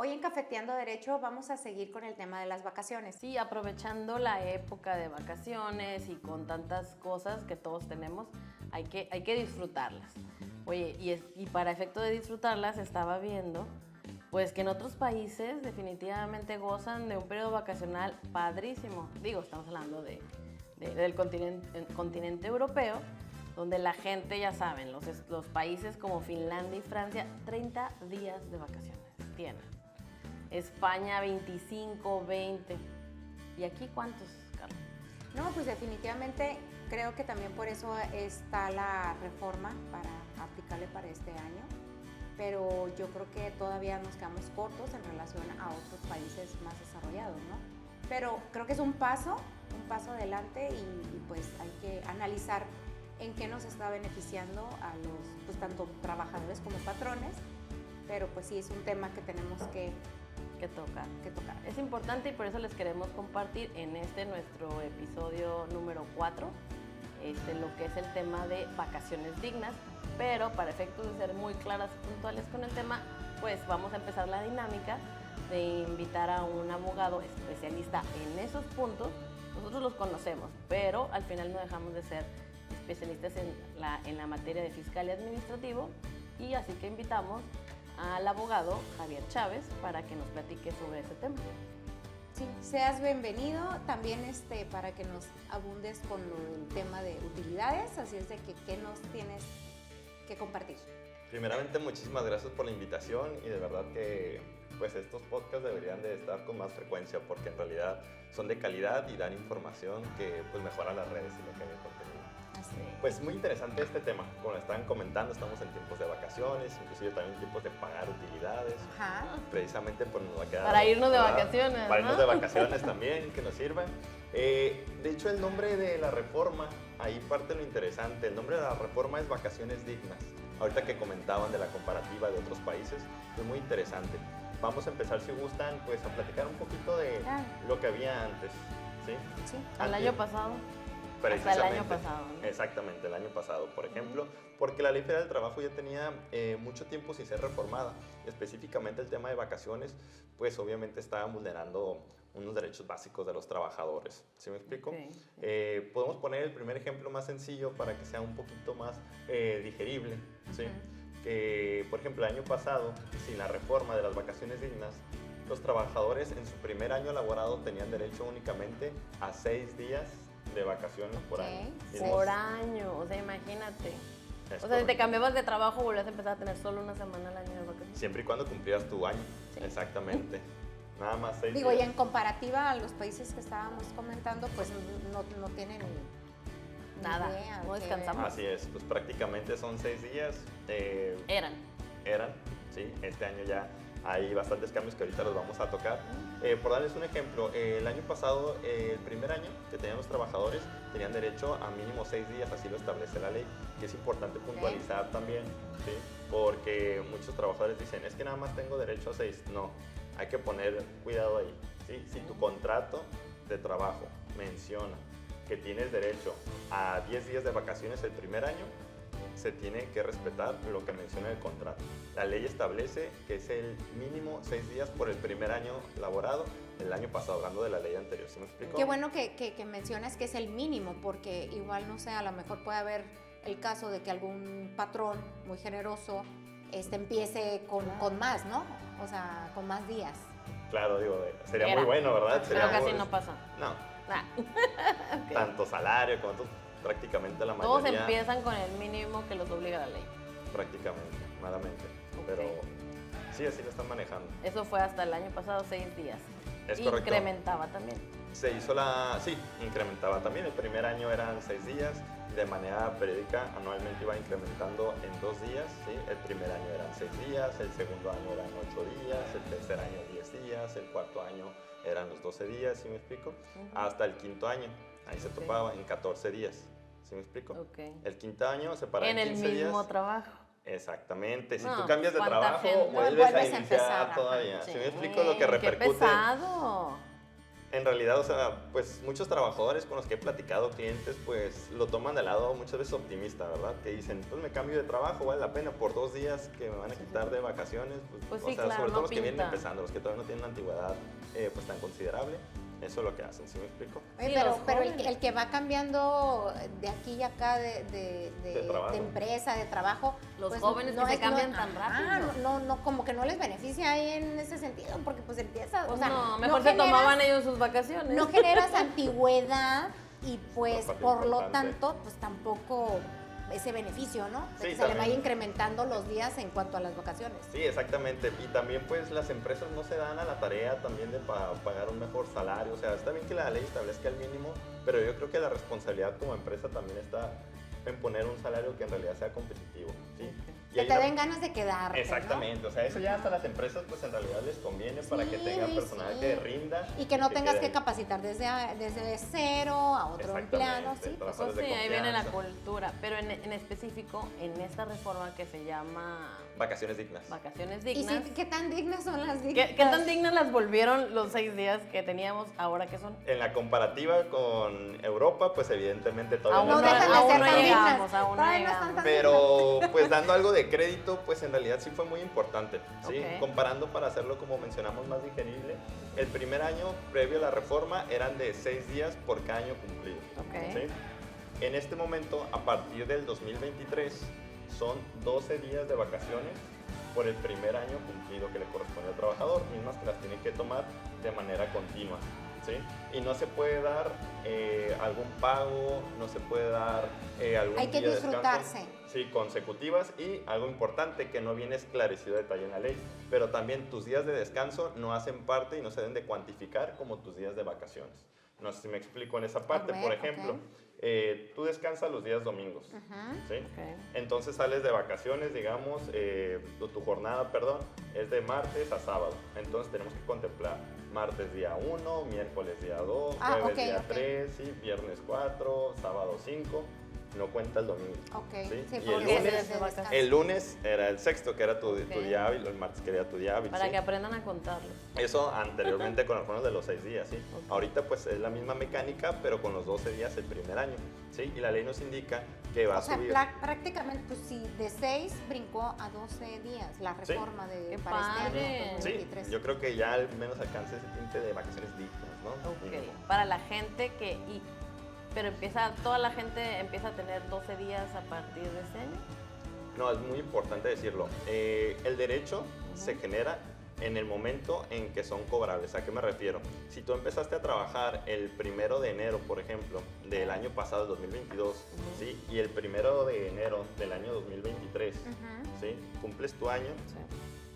Hoy en Cafeteando Derecho vamos a seguir con el tema de las vacaciones. Sí, aprovechando la época de vacaciones y con tantas cosas que todos tenemos, hay que disfrutarlas. Oye, y para efecto de disfrutarlas estaba viendo pues que en otros países definitivamente gozan de un periodo vacacional padrísimo. Digo, estamos hablando del continente europeo, donde la gente, ya saben, los países como Finlandia y Francia, 30 días de vacaciones tienen. España 25, 20. ¿Y aquí cuántos, Carla? No, pues definitivamente creo que también por eso está la reforma para aplicarle para este año, pero yo creo que todavía nos quedamos cortos en relación a otros países más desarrollados, ¿no? Pero creo que es un paso adelante y pues hay que analizar en qué nos está beneficiando a los, pues tanto trabajadores como patrones, pero pues sí es un tema que tenemos que tocar. Es importante y por eso les queremos compartir en nuestro episodio número 4 lo que es el tema de vacaciones dignas, pero para efectos de ser muy claras y puntuales con el tema, pues vamos a empezar la dinámica de invitar a un abogado especialista en esos puntos. Nosotros los conocemos, pero al final no dejamos de ser especialistas en la materia de fiscal y administrativo, y así que invitamos al abogado Javier Chávez para que nos platique sobre ese tema. Sí, seas bienvenido también para que nos abundes con el tema de utilidades, así es de que ¿qué nos tienes que compartir? Primeramente, muchísimas gracias por la invitación y de verdad que pues estos podcasts deberían de estar con más frecuencia porque en realidad son de calidad y dan información que pues mejora las redes y lo que hay de contenido. Así. Pues muy interesante este tema, como estaban comentando, estamos en tiempos de vacaciones, inclusive también en tiempos de pagar utilidades. Ajá. Precisamente pues nos va a quedar... Para irnos de ¿verdad? vacaciones, Para ¿no? irnos de vacaciones también, que nos sirvan. De hecho, el nombre de la reforma, ahí parte lo interesante, el nombre de la reforma es Vacaciones Dignas. Ahorita que comentaban de la comparativa de otros países, es muy interesante. Vamos a empezar, si gustan, pues a platicar un poquito de lo que había antes, ¿sí? Sí. Al año pasado. Hasta el año pasado, ¿no? Exactamente, el año pasado, por ejemplo, porque la Ley Federal del Trabajo ya tenía mucho tiempo sin ser reformada. Específicamente el tema de vacaciones, pues obviamente estaban vulnerando unos derechos básicos de los trabajadores. ¿Sí me explico? Okay. Podemos poner el primer ejemplo más sencillo para que sea un poquito más digerible, ¿sí? Que, por ejemplo, el año pasado, sin la reforma de las vacaciones dignas, los trabajadores en su primer año laborado tenían derecho únicamente a 6 días de vacaciones por año. Por año, o sea, imagínate. Es O sea, si te cambiabas de trabajo, volvías a empezar a tener solo una semana al año de vacaciones. Siempre y cuando cumplías tu año. Sí. Exactamente. Nada más 6 Digo, y días. en comparativa a los países que estábamos comentando, pues no tienen Nada, idea, no descansamos. Así es, pues prácticamente son 6 días. Eran, sí. Este año ya hay bastantes cambios que ahorita los vamos a tocar. Por darles un ejemplo, el año pasado, el primer año que tenían los trabajadores, tenían derecho a mínimo 6 días, así lo establece la ley. Y es importante puntualizar también, ¿sí? Porque muchos trabajadores dicen, es que nada más tengo derecho a 6. No, hay que poner cuidado ahí, ¿sí? Si tu contrato de trabajo menciona que tienes derecho a 10 días de vacaciones el primer año, se tiene que respetar lo que menciona el contrato. La ley establece que es el mínimo 6 días por el primer año laborado, el año pasado, hablando de la ley anterior. ¿Sí me explico? Qué bueno que mencionas que es el mínimo, porque igual, no sé, a lo mejor puede haber el caso de que algún patrón muy generoso empiece con más, ¿no? O sea, con más días. Claro, digo, sería muy bueno, ¿verdad? Pero Sería casi muy... no pasa. No, Okay. tanto salario como prácticamente la Todos mayoría. empiezan con el mínimo que los obliga la ley. Prácticamente, malamente. Pero sí, así lo están manejando. Eso fue hasta el año pasado, 6 días. Es correcto. Incrementaba también. Se hizo sí, incrementaba también. El primer año eran 6 días, de manera periódica, anualmente iba incrementando en 2 días, ¿sí? El primer año eran 6 días, el segundo año eran 8 días, el tercer año 10 días, el cuarto año eran los 12 días, ¿sí me explico? Hasta el quinto año, ahí se topaba en 14 días, ¿sí me explico? El quinto año se para en 15 días. En el mismo trabajo. Exactamente, si No, tú cambias de ¿cuánta trabajo, gente? vuelves a Vuelves a iniciar empezar, todavía. Sí, ¿Sí me explico lo que qué repercute? pesado. En realidad, o sea, pues muchos trabajadores con los que he platicado, clientes, pues lo toman de lado muchas veces optimista, ¿verdad? Que dicen, pues me cambio de trabajo, vale la pena por 2 días que me van a quitar de vacaciones. Pues o sí, sea, claro, sobre todo no los que vienen pinta. empezando, los que todavía no tienen una antigüedad pues tan considerable. Eso es lo que hacen, ¿sí me explico? Oye, Sí, pero, los pero jóvenes. el que va cambiando de aquí y acá de trabajo. empresa, de trabajo. Los pues, jóvenes que se cambian tan ajá, rápido. no, como que no les beneficia ahí en ese sentido, porque pues empieza, Pues o sea, no, mejor se tomaban ellos sus vacaciones. no generas antigüedad y pues Otra parte por lo importante. tanto, pues tampoco ese beneficio, ¿no? De Sí, que se le también. vaya incrementando los días en cuanto a las vacaciones. Sí, exactamente. Y también pues las empresas no se dan a la tarea también de pagar un mejor salario. O sea, está bien que la ley establezca el mínimo, pero yo creo que la responsabilidad como empresa también está en poner un salario que en realidad sea competitivo, ¿sí? Y Que ahí te la- den ganas de quedarte, ¿no? Exactamente, o sea, eso ya hasta las empresas pues en realidad les conviene para que Sí, tengan personal sí. que rinda. Y que no tengas quede que ahí. capacitar desde cero a otro empleado, Exactamente, ¿sí? Pues, trabajadores Pues sí, de ahí viene la confianza. cultura. Pero en específico, en esta reforma que se llama Vacaciones dignas. Vacaciones ¿y Dignas. qué tan dignas son las dignas? ¿Qué tan dignas las volvieron los 6 días que teníamos ahora que son? En la comparativa con Europa, pues evidentemente todavía Aún No no dejan están de aún ser no tan llegamos, dignas. aún no Todavía llegamos. están tan Pero pues dando algo de crédito, pues en realidad sí fue muy importante, ¿sí? Ok. Comparando para hacerlo como mencionamos más digerible, el primer año previo a la reforma eran de 6 días por cada año cumplido, Ok. ¿sí? En este momento, a partir del 2023, son 12 días de vacaciones por el primer año cumplido que le corresponde al trabajador, mismas que las tiene que tomar de manera continua, ¿sí? Y no se puede dar algún pago, no se puede dar algún Hay que día de descanso. disfrutarse. Sí, consecutivas, y algo importante que no viene esclarecido a detalle en la ley, pero también tus días de descanso no hacen parte y no se deben de cuantificar como tus días de vacaciones. No sé si me explico en esa parte. ver, Por ejemplo, tú descansas los días domingos, Ujú. ¿sí? Ok. Entonces sales de vacaciones, digamos, tu jornada, perdón, es de martes a sábado. Entonces tenemos que contemplar martes día 1, miércoles día 2, Ah, jueves ok, día ok. 3, ¿sí? Viernes 4, sábado 5. No cuenta el domingo. Ok, ¿sí? sí, Y porque el ese lunes, es de descanso. el lunes era el sexto, que era tu Ok. día hábil, el martes que era tu día hábil. Para ¿sí? que aprendan a contarlos. Eso anteriormente con los bonos de los 6 días, ¿sí? Ok. Ahorita pues es la misma mecánica, pero con los 12 días el primer año, ¿sí? Y la ley nos indica que va O a sea, subir. prácticamente, pues sí, de 6 brincó a 12 días la Sí. reforma de ¡Qué para este padre! año Sí, 2023. yo creo que ya al menos alcance ese tinte de vacaciones dignas, ¿no? Ok. Mínimo. Para la gente que... pero toda la gente empieza a tener 12 días a partir de este año. No, es muy importante decirlo. El derecho se genera en el momento en que son cobrables. ¿A qué me refiero? Si tú empezaste a trabajar el 1 de enero, por ejemplo, del año pasado, el 2022, ¿sí? Y el 1 de enero del año 2023, Ujú. ¿sí? Cumples tu año,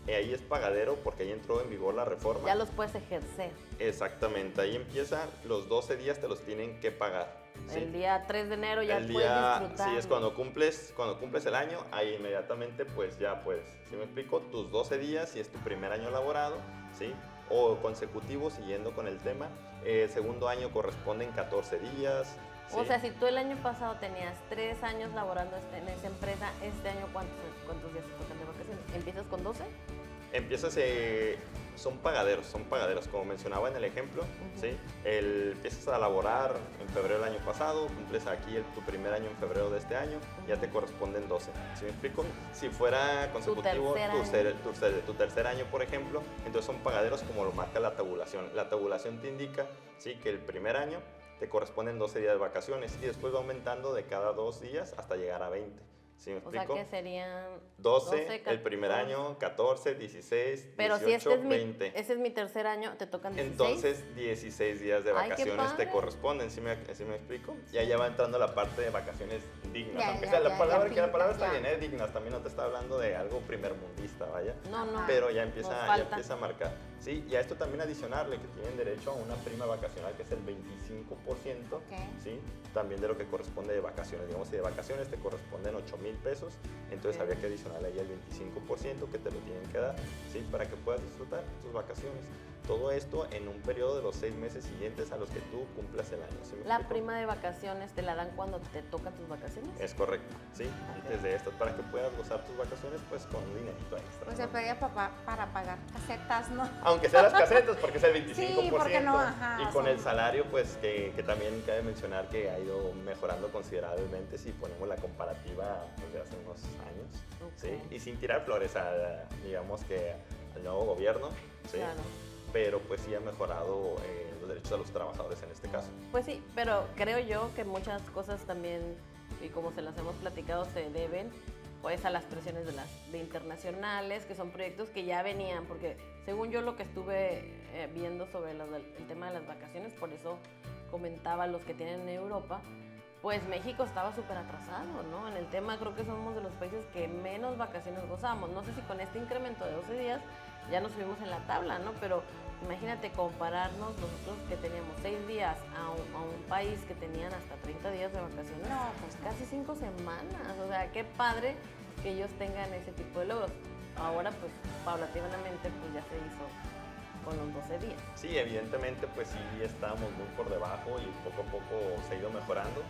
Sí. ahí es pagadero porque ahí entró en vigor la reforma. Ya los puedes ejercer. Exactamente, ahí empieza, los 12 días te los tienen que pagar. ¿sí? El día 3 de enero ya El puedes día, disfrutar. sí, es cuando cumples el año, ahí inmediatamente pues ya puedes, ¿sí me explico? Tus 12 días, si es tu primer año laborado, ¿sí? O consecutivo, siguiendo con el tema, segundo año corresponden 14 días. ¿sí? O sea, si tú el año pasado tenías 3 años laborando en esa empresa, este año ¿cuántos días te tocan de vacaciones? ¿Empiezas con 12? Empiezas, son pagaderos, como mencionaba en el ejemplo, ¿sí? Empiezas a laborar en febrero del año pasado, cumples aquí tu primer año en febrero de este año, ya te corresponden 12, ¿sí me explico? Si fuera consecutivo tu tercer año, por ejemplo, entonces son pagaderos como lo marca la tabulación. La tabulación te indica, ¿sí? Que el primer año te corresponden 12 días de vacaciones y después va aumentando de cada 2 días hasta llegar a 20. ¿Sí me O sea explico? que serían 12 el primer 14. año, 14, 16, Pero 18, si este es 20. ese es mi tercer año, te tocan 16. Entonces 16 días de Ay, qué vacaciones te padre. corresponden, ¿sí me explico? Y allá va entrando la parte de vacaciones dignas. Ya, aunque ya, sea la ya, palabra, ya que la palabra pinta, está ya. bien, dignas, también no te está hablando de algo primermundista, vaya. No, no. Pero ya nos empieza falta. a marcar. Sí, y a esto también adicionarle que tienen derecho a una prima vacacional que es el 25%, Ok. ¿sí? También de lo que corresponde de vacaciones. Digamos, si de vacaciones te corresponden 8,000 pesos, entonces Ok. habría que adicionarle ahí el 25% que te lo tienen que dar, ¿sí? Para que puedas disfrutar tus vacaciones. Todo esto en un periodo de los 6 meses siguientes a los que tú cumplas el año. ¿Sí me ¿La explico? prima de vacaciones te la dan cuando te tocan tus vacaciones? Es correcto, sí, antes de esto, para que puedas gozar tus vacaciones pues con un dinerito extra. Pues ¿no? se pedía para pagar casetas, ¿no? Aunque sea las casetas, porque es el 25%. Sí, porque no, ajá, y con son- el salario, pues que también cabe mencionar que ha ido mejorando considerablemente si ponemos la comparativa pues, de hace unos años. Ok. ¿Sí? Y sin tirar flores digamos que al nuevo gobierno, ¿sí? Claro. Pero pues sí ha mejorado los derechos de los trabajadores en este caso. Pues sí, pero creo yo que muchas cosas también, y como se las hemos platicado, se deben pues a las presiones de internacionales, que son proyectos que ya venían, porque según yo lo que estuve viendo sobre el tema de las vacaciones, por eso comentaba los que tienen en Europa, pues México estaba súper atrasado, ¿no? En el tema creo que somos de los países que menos vacaciones gozamos. No sé si con este incremento de 12 días ya nos subimos en la tabla, ¿no? Pero imagínate compararnos nosotros que teníamos 6 días a un país que tenían hasta 30 días de vacaciones. No, pues no. Casi 5 semanas. O sea, qué padre que ellos tengan ese tipo de logros. Ahora, pues, paulatinamente, pues ya se hizo con los 12 días. Sí, evidentemente, pues sí estábamos muy por debajo y poco a poco se ha ido mejorando.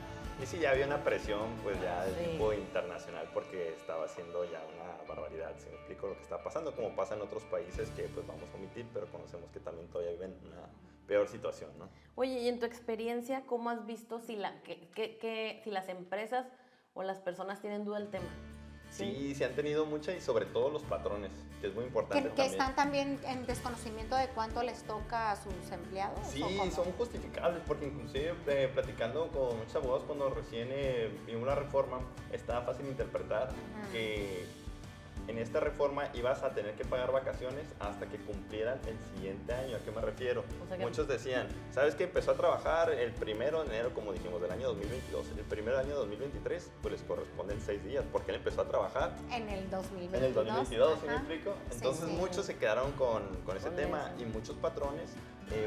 Y sí, ya había una presión, pues ya de Sí. tipo internacional, porque estaba haciendo ya una barbaridad. Si me explico lo que está pasando, como pasa en otros países que pues vamos a omitir, pero conocemos que también todavía viven una peor situación, ¿no? Oye, y en tu experiencia, ¿cómo has visto si si las empresas o las personas tienen duda del tema? Sí, se han tenido mucha y sobre todo los patrones, que es muy importante Que también. están también en desconocimiento de cuánto les toca a sus empleados. Sí, ¿o cómo? son justificables, porque inclusive platicando con muchos abogados cuando recién vimos la reforma, estaba fácil interpretar que en esta reforma ibas a tener que pagar vacaciones hasta que cumplieran el siguiente año. ¿A qué me refiero? O sea que- Muchos decían, ¿sabes qué? Empezó a trabajar el 1 de enero, como dijimos, del año 2022. El 1 de año 2023, pues les corresponden 6 días, porque él empezó a trabajar En el 2022. en el 2022, ¿sí me ajá. explico? Sí, Entonces sí. muchos se quedaron con ese Con tema eso. y muchos patrones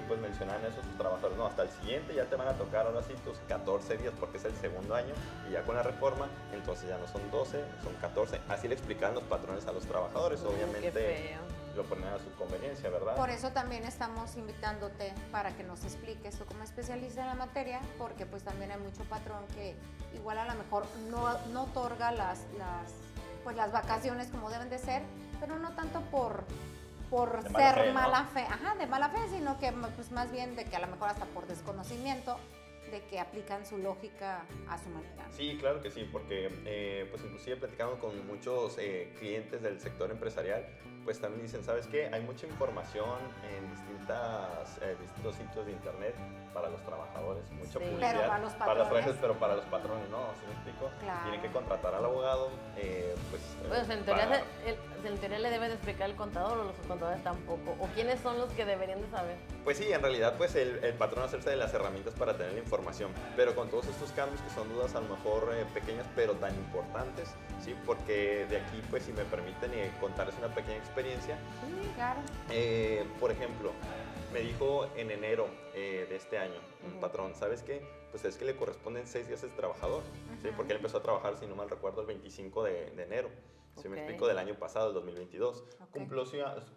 pues mencionaban eso a sus trabajadores. No, hasta el siguiente ya te van a tocar ahora sí tus 14 días porque es el segundo año y ya con la reforma entonces ya no son 12, son 14. Así le explicaban los patrones a los trabajadores, Qué obviamente feo. lo ponían a su conveniencia, ¿verdad? Por eso también estamos invitándote para que nos expliques tú como especialista en la materia, porque pues también hay mucho patrón que igual a lo mejor no otorga las vacaciones como deben de ser, pero no tanto por De mala ser fe, ¿no? mala fe, ajá, de mala fe, sino que pues más bien de que a lo mejor hasta por desconocimiento de que aplican su lógica a su manera. Sí, claro que sí, porque pues inclusive platicando con muchos clientes del sector empresarial, pues también dicen, ¿sabes qué? Hay mucha información en distintos sitios de internet para los trabajadores, mucha Sí. publicidad Pero para los las patrones. frases, pero para los patrones no, ¿sí me explico? Claro. Tienen que contratar al abogado, pues... Pues en teoría, para- en teoría le debe de explicar el contador o los contadores tampoco. ¿O quiénes son los que deberían de saber? Pues sí, en realidad pues el patrón hacerse de las herramientas para tener la información, pero con todos estos cambios que son dudas a lo mejor pequeñas pero tan importantes, ¿sí? Porque de aquí pues si me permiten contarles una pequeña experiencia, Sí, claro. por ejemplo, me dijo en enero de este año un Ujú. patrón, ¿sabes qué? Pues es que le corresponden 6 días al trabajador, ¿sí? Ujú. Porque él empezó a trabajar, si no mal recuerdo, el 25 de enero. Si me Ok. explico, del año pasado, el 2022. Ok.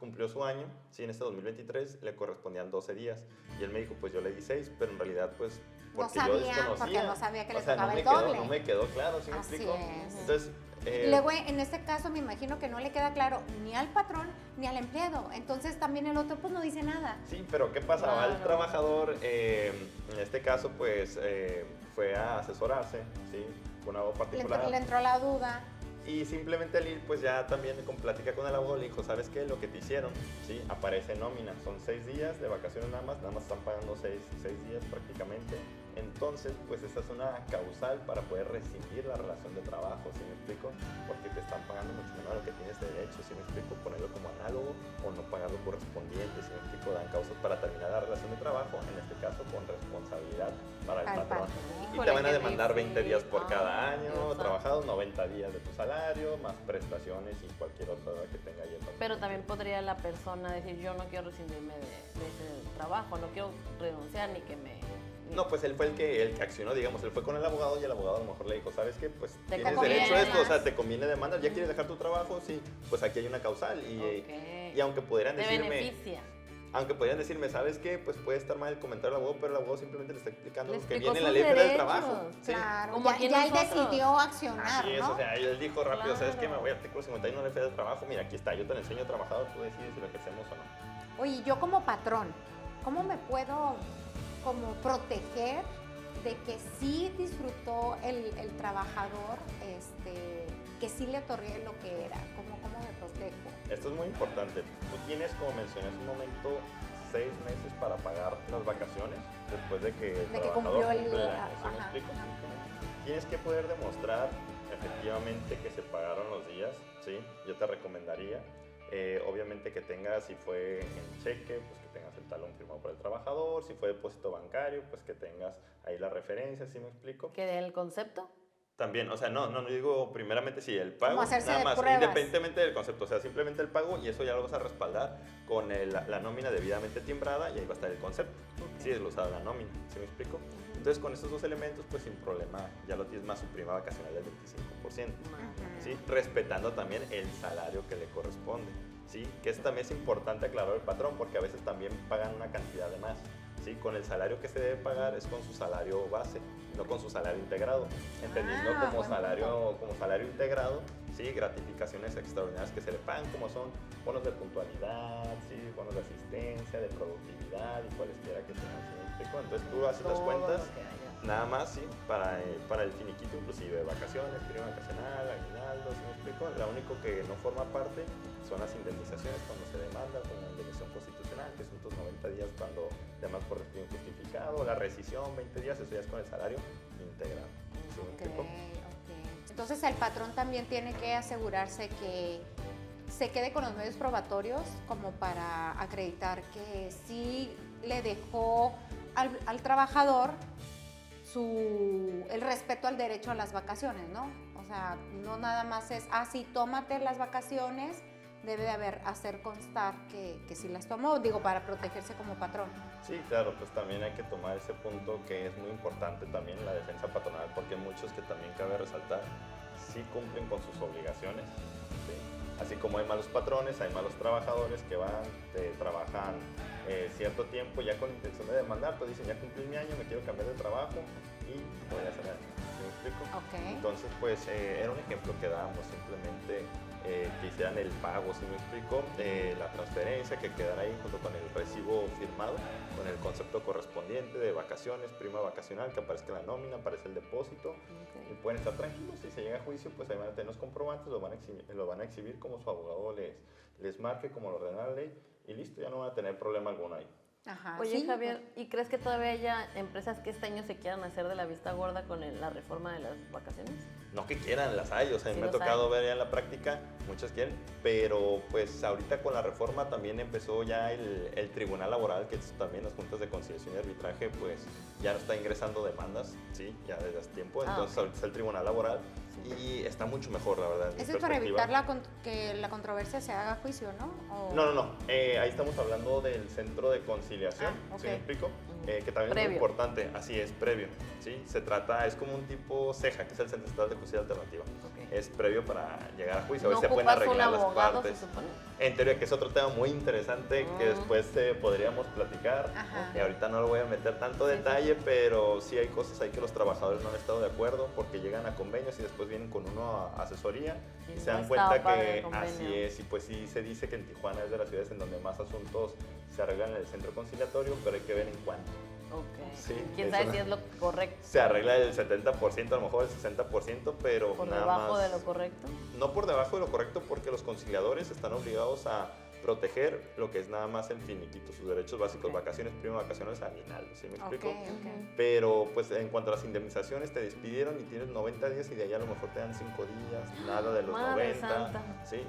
Cumplió su año, sí, en este 2023 le correspondían 12 días. Y él me dijo, pues yo le di 6, pero en realidad, pues, No porque yo sabía, desconocía. porque no sabía que le O sea, tocaba no el me quedó, doble. no me quedó claro, ¿sí me Así explico? es. Entonces, Y luego, en este caso, me imagino que no le queda claro ni al patrón ni al empleado. Entonces, también el otro, pues, no dice nada. sí, pero ¿qué pasaba? El Claro. trabajador, en este caso, pues, fue a asesorarse, ¿sí? Con un abogado particular. Le entró la duda. Y simplemente el ir, pues ya también con plática con el abogado, le dijo, ¿sabes qué? Lo que te hicieron, ¿sí? Aparece en nómina. Son 6 días de vacaciones nada más están pagando 6 días prácticamente. Entonces, pues esa es una causal para poder rescindir la relación de trabajo, ¿sí me explico? Porque te están pagando mucho menos de lo que tienes derecho, ¿sí me explico? Ponerlo como análogo o no pagar lo correspondiente, ¿sí me explico? Dan causas para terminar la relación de trabajo, en este caso con responsabilidad para el Al patrón. patrón. Y Híjole, te van a qué demandar 20 días por difícil. cada Ay, año, Dios santo. trabajado 90 días de tu salario, más prestaciones y cualquier otra que tenga ahí el patrón. Pero también podría la persona decir, yo no quiero rescindirme de ese trabajo, no quiero renunciar ni que me... No, pues él fue el que accionó, digamos, él fue con el abogado y el abogado a lo mejor le dijo, ¿sabes qué? Pues Te tienes conviene derecho a esto, o sea, más. te conviene demandar, ¿ya quieres dejar tu trabajo? Sí, pues aquí hay una causal y Ok. aunque pudieran Te decirme... beneficia. Aunque podrían decirme, ¿sabes qué? Pues puede estar mal el comentario del abogado, pero el abogado simplemente le está explicando Le lo que explicó viene en la sus ley federal del derechos. trabajo. ¿sí? Claro, Como aquí ya él nosotros. decidió accionar, Así es, ¿no? o sea, él dijo rápido, ¿sabes qué? Claro. Me voy al artículo 51 de la ley federal del trabajo, mira, aquí está, yo te lo enseño trabajador, tú decides si lo ejercemos o no. Oye, yo como patrón, ¿cómo me puedo como proteger de que sí disfrutó el trabajador, que sí le otorgué lo que era? ¿Cómo me protejo? Esto es muy importante. Tú tienes, como mencioné hace un momento, 6 meses para pagar las vacaciones después de que el De que trabajador cumplió el... cumple el año. ¿Sí me ajá, explico? ajá. Tienes que poder demostrar efectivamente que se pagaron los días, ¿sí? Yo te recomendaría, obviamente que tengas, si fue en cheque, pues que tengas el talón firmado por el trabajador, si fue depósito bancario, pues que tengas ahí la referencia, ¿sí me explico? ¿Que del concepto? También, o sea, no digo primeramente si el pago, Como hacerse nada de más, pruebas. independientemente del concepto, o sea, simplemente el pago y eso ya lo vas a respaldar con la nómina debidamente timbrada y ahí va a estar el concepto, sí, es lo usado la nómina, ¿sí me explico? Entonces con estos dos elementos, pues sin problema, ya lo tienes más su prima vacacional del 25%, ¿sí? Respetando también el salario que le corresponde, ¿sí? Que eso también es importante aclarar al patrón porque a veces también pagan una cantidad de más. ¿Sí? Con el salario que se debe pagar es con su salario base, no con su salario integrado. Entendiendo como buen salario integrado, ¿sí? Gratificaciones extraordinarias que se le pagan, como son bonos de puntualidad, ¿sí? Bonos de asistencia, de productividad y cualesquiera que sean. ¿Sí me explico? Entonces tú haces las Todo cuentas, lo que haya. nada más, ¿sí? Para el finiquito, inclusive vacaciones, prima vacacional, aguinaldo, ¿sí me explico? Lo único que no forma parte son las indemnizaciones cuando se demanda, como la indemnización constitucional, que son tus 90 días cuando demandas por despido injustificado, la rescisión, 20 días, eso ya es con el salario integrado. ¿Sí me explico? Ok. Entonces el patrón también tiene que asegurarse que se quede con los medios probatorios como para acreditar que sí le dejó al trabajador el respeto al derecho a las vacaciones, ¿no? O sea, no nada más es, sí, tómate las vacaciones, debe de hacer constar que sí las tomó, digo, para protegerse como patrón. Sí, claro, pues también hay que tomar ese punto que es muy importante también en la defensa patronal, porque hay muchos que también cabe resaltar, sí cumplen con sus obligaciones, ¿sí? Así como hay malos patrones, hay malos trabajadores que van, trabajan cierto tiempo ya con intención de demandar, pues dicen, ya cumplí mi año, me quiero cambiar de trabajo y voy a hacer algo. ¿Sí me explico? Ok. Entonces, pues era un ejemplo que dábamos simplemente que hicieran el pago, ¿sí me explico? La transferencia, que quedara ahí junto con el recibo firmado, con el concepto correspondiente de vacaciones, prima vacacional, que aparezca en la nómina, aparece el depósito, y pueden estar tranquilos. Si se llega a juicio, pues ahí van a tener los comprobantes, lo van a exhibir como su abogado les marque, como lo ordena la ley, y listo, ya no van a tener problema alguno ahí. Ajá, Oye, sí. Javier, ¿y crees que todavía haya empresas que este año se quieran hacer de la vista gorda con la reforma de las vacaciones? No que quieran, las hay, o sea, Sí me ha los tocado hay. ver ya en la práctica, muchas quieren, pero pues ahorita con la reforma también empezó ya el Tribunal Laboral, que es también las juntas de conciliación y arbitraje, pues ya no está ingresando demandas, sí, ya desde hace tiempo, entonces ok. ahorita está el Tribunal Laboral y está mucho mejor, la verdad. en mi Eso es para perspectiva. evitar que la controversia se haga a juicio, ¿no? O... No, ahí estamos hablando del centro de conciliación, ok. ¿sí me explico? Ujú. Que también es Previo. muy importante, así es, previo, ¿sí? Se trata, es como un tipo CEJA, que es el Centro Estatal de Justicia Alternativa. Ok. Es previo para llegar a juicio, a ¿No ver si se pueden ocupas un arreglar las abogado, partes. se supone? En teoría, que es otro tema muy interesante que Mm. después podríamos platicar. Ajá. Y ahorita no lo voy a meter tanto Sí, sí, detalle, pero sí hay cosas ahí que los trabajadores no han estado de acuerdo porque llegan a convenios y después vienen con uno a asesoría y Y se no dan estaba cuenta padre que el convenio. así es. Y pues sí se dice que en Tijuana es de las ciudades en donde más asuntos se arreglan en el centro conciliatorio, pero hay que ver en cuánto. Ok. Sí, ¿Quién eso sabe no- si es lo correcto? Se arregla el 70%, a lo mejor el 60%, pero ¿Por nada debajo más. de lo correcto? No por debajo de lo correcto, porque los conciliadores están obligados a proteger lo que es nada más el finiquito, sus derechos básicos, Ok. vacaciones, prima vacaciones, aguinaldo, ¿sí me explico? Ok. Pero pues en cuanto a las indemnizaciones te despidieron y tienes 90 días y de ahí a lo mejor te dan 5 días, nada de los Madre 90, santa. ¿sí?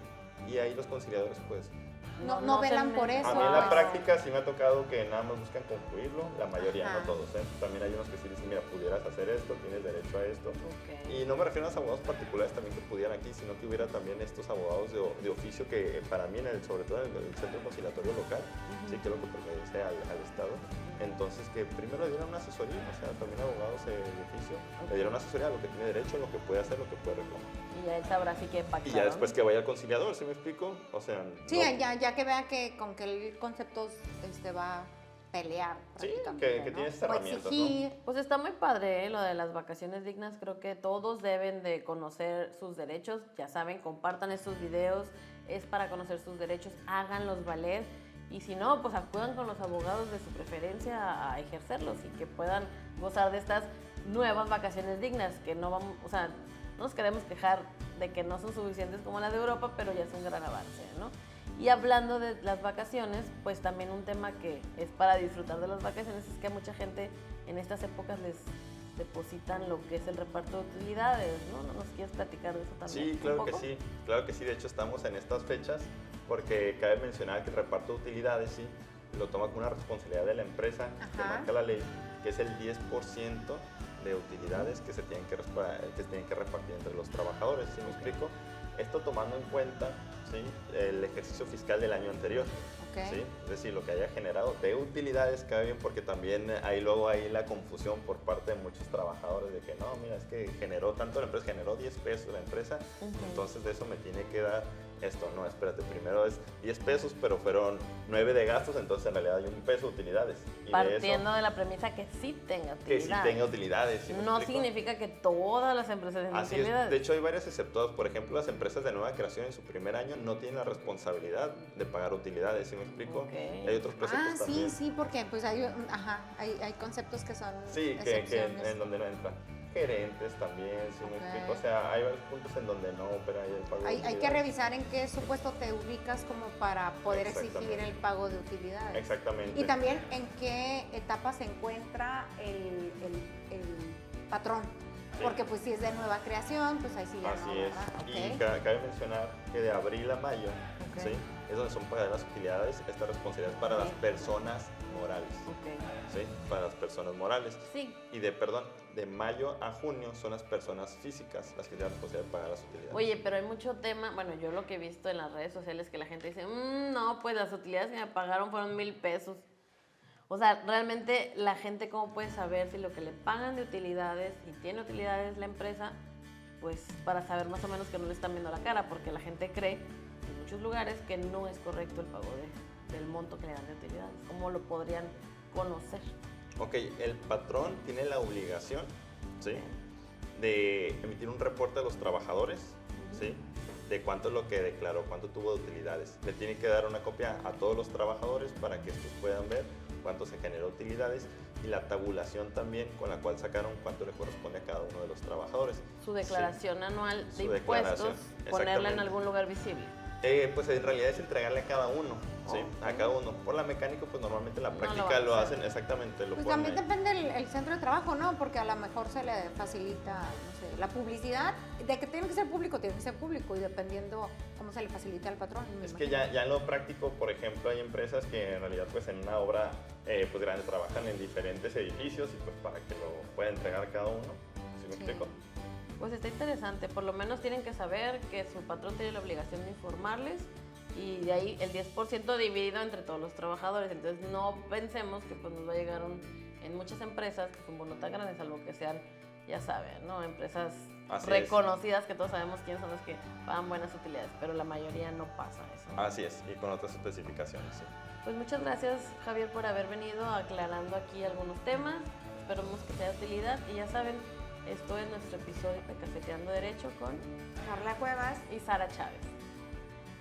Y ahí los conciliadores pues... No velan por eso. A mí en la Eso. práctica sí me ha tocado que nada más buscan concluirlo, la mayoría, Ajá. no todos, ¿eh? También hay unos que sí dicen, mira, pudieras hacer esto, tienes derecho a esto. Ok. Y no me refiero a los abogados particulares también que pudieran aquí, sino que hubiera también estos abogados de oficio que para mí, sobre todo en el centro conciliatorio local, ¿sí? Que es lo que pertenece al Estado. Entonces, que primero le dieran una asesoría, o sea, también abogados de oficio, le dieron una asesoría a lo que tiene derecho, lo que puede hacer, lo que puede reclamar. Y ya él sabrá si quiere pactar. Y ya después que vaya al conciliador, ¿sí me explico? O sea, Sí, no- ya que vea que con qué conceptos va a pelear Sí, prácticamente, que ¿no? tienes O herramientas, ¿no? exigir. Pues está muy padre, ¿eh? Lo de las vacaciones dignas. Creo que todos deben de conocer sus derechos. Ya saben, compartan estos videos. Es para conocer sus derechos. Háganlos valer. Y si no, pues acudan con los abogados de su preferencia a ejercerlos y que puedan gozar de estas nuevas vacaciones dignas. Que no vamos, o sea, no nos queremos quejar de que no son suficientes como las de Europa, pero ya es un gran avance, ¿no? Y hablando de las vacaciones, pues también un tema que es para disfrutar de las vacaciones es que a mucha gente en estas épocas les depositan lo que es el reparto de utilidades, ¿no? ¿No nos quieres platicar de eso también? Sí, claro que sí, claro que sí. De hecho, estamos en estas fechas porque cabe mencionar que el reparto de utilidades, sí, lo toma como una responsabilidad de la empresa, que Ajá. marca la ley, que es el 10% de utilidades que se tienen que repartir entre los trabajadores, ¿sí me explico? Esto tomando en cuenta, ¿sí?, el ejercicio fiscal del año anterior. Ok. ¿Sí? Es decir, lo que haya generado de utilidades cabe bien porque también hay luego ahí la confusión por parte de muchos trabajadores de que no, mira, es que generó tanto la empresa, generó 10 pesos la empresa, entonces de eso me tiene que dar esto. No, espérate, primero es 10 pesos, pero fueron 9 de gastos, entonces en realidad hay un peso de utilidades. Y Partiendo de la premisa que sí tenga que sí utilidades. tenga utilidades. ¿Sí me No explico? significa que todas las empresas tengan Así es. utilidades. De hecho, hay varias exceptuadas. Por ejemplo, las empresas de nueva creación en su primer año no tienen la responsabilidad de pagar utilidades, ¿sí me explico? Ok. Hay otros preceptos Sí, también. sí, porque pues hay conceptos que son Sí, que excepciones. en donde no entra. Gerentes también, ¿sí me Ok. explico? O sea, hay varios puntos en donde no opera ahí el pago de Hay que utilidades. revisar en qué supuesto te ubicas como para poder exigir Exactamente. el pago de utilidades. Exactamente. Y también en qué etapa se encuentra el patrón. Sí. Porque pues si es de nueva creación, pues ahí sí ya Así no, es. ¿verdad? Y Ok. cabe mencionar que de abril a mayo, Ok. ¿sí?, es donde son pagadas las utilidades. Esta responsabilidad es para las personas morales. Ok. ¿Sí? Para las personas morales. Sí. Y de mayo a junio son las personas físicas las que tienen la responsabilidad de pagar las utilidades. Oye, pero hay mucho tema, bueno, yo lo que he visto en las redes sociales que la gente dice, no, pues las utilidades que me pagaron fueron 1,000 pesos. O sea, realmente la gente cómo puede saber si lo que le pagan de utilidades y tiene utilidades la empresa, pues para saber más o menos que no le están viendo la cara, porque la gente cree en muchos lugares que no es correcto el pago del monto que le dan de utilidades. ¿Cómo lo podrían conocer? Ok, el patrón tiene la obligación, ¿sí?, de emitir un reporte a los trabajadores, ¿sí?, de cuánto es lo que declaró, cuánto tuvo de utilidades. Le tiene que dar una copia a todos los trabajadores para que estos puedan ver cuánto se generó utilidades y la tabulación también con la cual sacaron cuánto le corresponde a cada uno de los trabajadores. Su declaración anual de Su impuestos, declaración, ponerla en exactamente. algún lugar visible. Pues en realidad es entregarle a cada uno, ¿sí? Ok. A cada uno. Por la mecánica, pues normalmente en la No lo práctica van a lo hacer. hacen exactamente, lo Pues ponen también ahí. depende el centro de trabajo, ¿no? Porque a lo mejor se le facilita, no sé, la publicidad. De que tiene que ser público, tiene que ser público. Y dependiendo cómo se le facilita al patrón. me Es que imagino. ya en lo práctico, por ejemplo, hay empresas que en realidad pues en una obra pues grande trabajan en diferentes edificios y pues para que lo pueda entregar cada uno, ¿sí me Sí. explico? Pues está interesante, por lo menos tienen que saber que su patrón tiene la obligación de informarles y de ahí el 10% dividido entre todos los trabajadores. Entonces no pensemos que pues nos va a llegar en muchas empresas que son bono tan grandes, salvo que sean, ya saben, ¿no? Empresas Así es. reconocidas que todos sabemos quiénes son las que pagan buenas utilidades, pero la mayoría no pasa eso, ¿no? Así es, y con otras especificaciones, sí. Pues muchas gracias, Javier, por haber venido aclarando aquí algunos temas. Esperamos que sea de utilidad y ya saben, esto es nuestro episodio de Cafeteando Derecho con Carla Cuevas. y Sara Chávez.